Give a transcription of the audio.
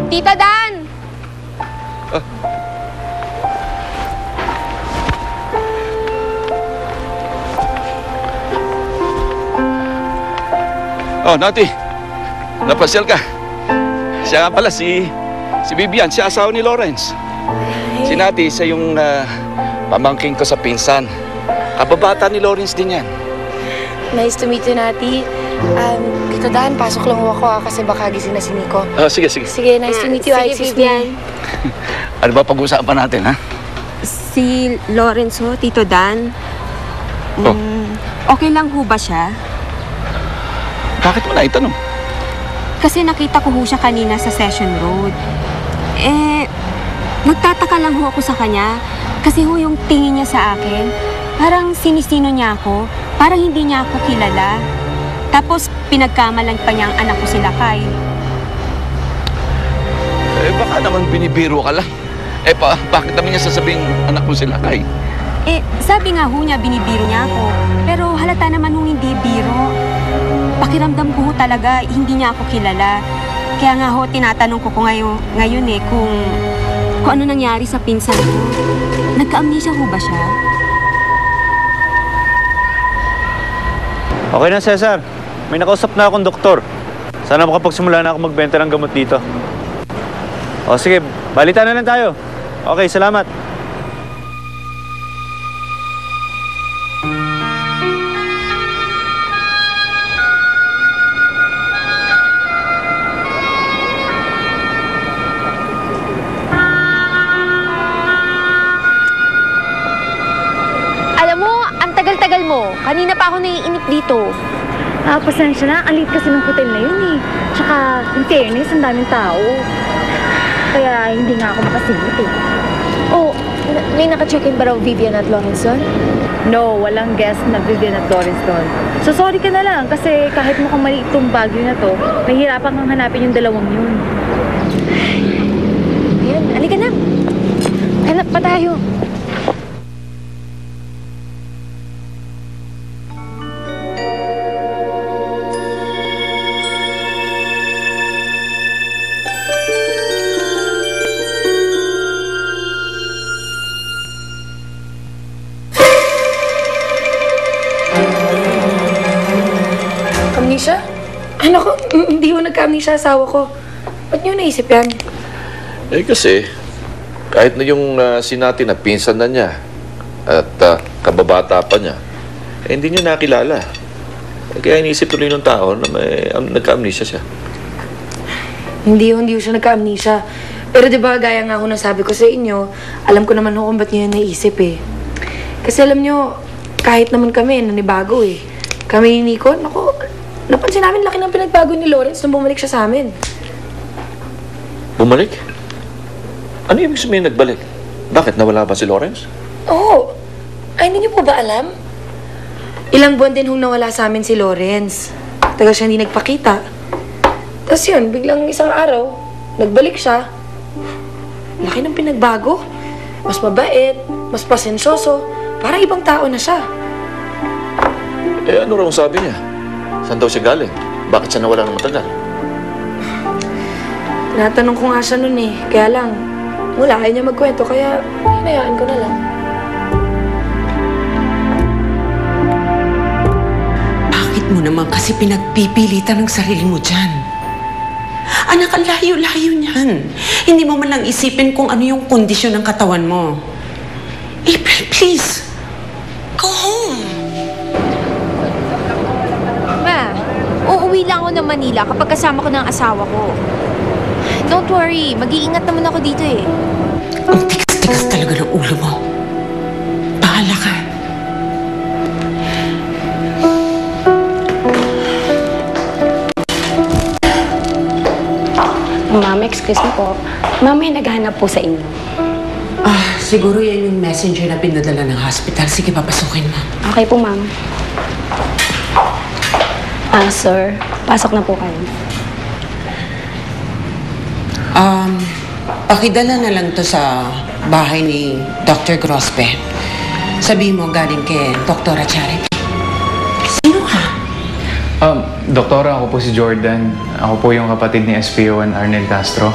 Tita Dan! Oh, Nati. Napasyal ka. Siya nga pala, si Vivian, siya asawa ni Lawrence. Si Nati, siya yung pamangking ko sa pinsan. Kababata ni Lawrence din yan. Nice to meet you, Nati. Tita Dan, pasok lang ako kasi baka gising na si Nico. Oh, sige, sige. Sige, nice to meet you, Sige, Vivian. Ano ba pag-uusapan natin, ha? Si Lawrence ho, Tito Dan. Oh. Okay lang ho ba siya? Bakit mo na itanong? Kasi nakita ko ho siya kanina sa Session Road. Nagtataka lang ho ako sa kanya. Kasi ho yung tingin niya sa akin, parang sinisino niya ako. Parang hindi niya ako kilala. Tapos pinagkamalan pa niya ang anak ko si Lakay. Baka naman binibiro ka lang. Bakit naman niya sasabing anak mo si Lakay? Sabi nga ho niya, binibiro niya ako. Pero halata naman ho hindi biro. Pakiramdam ko ho talaga, hindi niya ako kilala. Kaya nga ho, tinatanong ko ngayon kung ano nangyari sa pinsan ko. Nagka-amnesia ho ba siya? Okay na, Cesar. May nakausap na akong doktor. Sana makapagsimula na ako magbenta ng gamot dito. O sige, balita na lang tayo. Okay, salamat. Alam mo, ang tagal-tagal mo. Kanina pa ako naiinip dito. Pasensya na. Ang liit kasi ng hotel na yun eh. Tsaka, in fairness, ang daming tao. Kaya hindi nga ako makasimit eh. Oh, may naka-check-in ba raw Vivian at Lawrence doon? No, walang guest na Vivian at Lawrence doon. So sorry ka na lang kasi kahit mukhang maliit tong bagyo na to, mahirapan kang hanapin yung dalawang yun. Ayan, halika na. Hanap pa tayo. Amnesia? Ano ko? Hindi ko nagka-amnesia asawa ko. Ba't niyo naisip yan? Kasi, kahit na yung sinati na pinsan na niya at kababata pa niya, hindi niya nakilala. Kaya inisip tuloy ng tao na may nagka-amnesia siya. Hindi ko siya nagka-amnesia. Pero diba, gaya nga ako nasabi ko sa inyo, alam ko naman kung ba't niyo yan naisip eh. Kasi alam niyo, kahit naman kami, nanibago eh. Kami ni Nico, naku, napansin namin laki ng pinagbago ni Lawrence nung bumalik siya sa amin. Bumalik? Ano ibig sabihin nagbalik? Bakit? Nawala ba si Lawrence? Oo. Ay, hindi niyo po ba alam? Ilang buwan din hong nawala sa amin si Lawrence. Tagal siya hindi nagpakita. Tapos yun, biglang isang araw, nagbalik siya. Laki ng pinagbago. Mas mabait, mas pasensyoso. Parang ibang tao na siya. Ano raw sabi niya? Saan daw siya galing? Bakit siya nawala ng matagal? Tinatanong ko nga siya nun eh. Kaya lang, wala, ayaw niya magkwento. Kaya, hinayaan ko na lang. Bakit mo naman kasi pinagpipilitan ng sarili mo dyan? Anak, ang layo-layo niyan. Hindi mo man lang isipin kung ano yung kondisyon ng katawan mo. April, please. Go home. Ma, uuwi lang ako ng Manila kapag kasama ko ng asawa ko. Don't worry, mag-iingat naman ako dito eh. Ang tigas-tigas talaga ng ulo mo. Bahala ka. Ma'am, excuse me po. Ma'am, may naghahanap po sa inyo. Siguro yan yung messenger na pinadala ng hospital. Sige, papasukin mo. Okay po, ma'am. Sir, pasok na po kayo. Pakidala na lang to sa bahay ni Dr. Grospe. Sabihin mo galing kay Dr. Charity. Sino ka? Doktora, ako po si Jordan. Ako po yung kapatid ni SPO1 Arnel Castro.